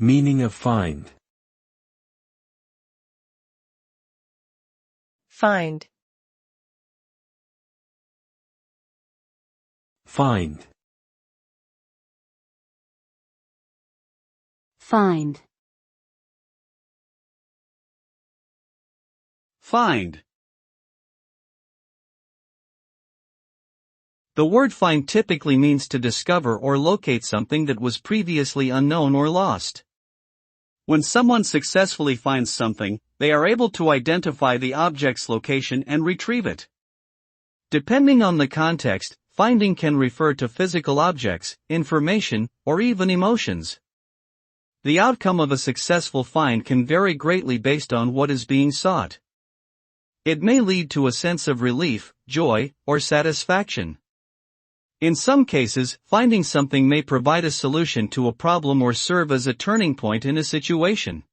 Meaning of find. Find. Find. Find. Find. The word find typically means to discover or locate something that was previously unknown or lost. When someone successfully finds something, they are able to identify the object's location and retrieve it. Depending on the context, finding can refer to physical objects, information, or even emotions. The outcome of a successful find can vary greatly based on what is being sought. It may lead to a sense of relief, joy, or satisfaction. In some cases, finding something may provide a solution to a problem or serve as a turning point in a situation.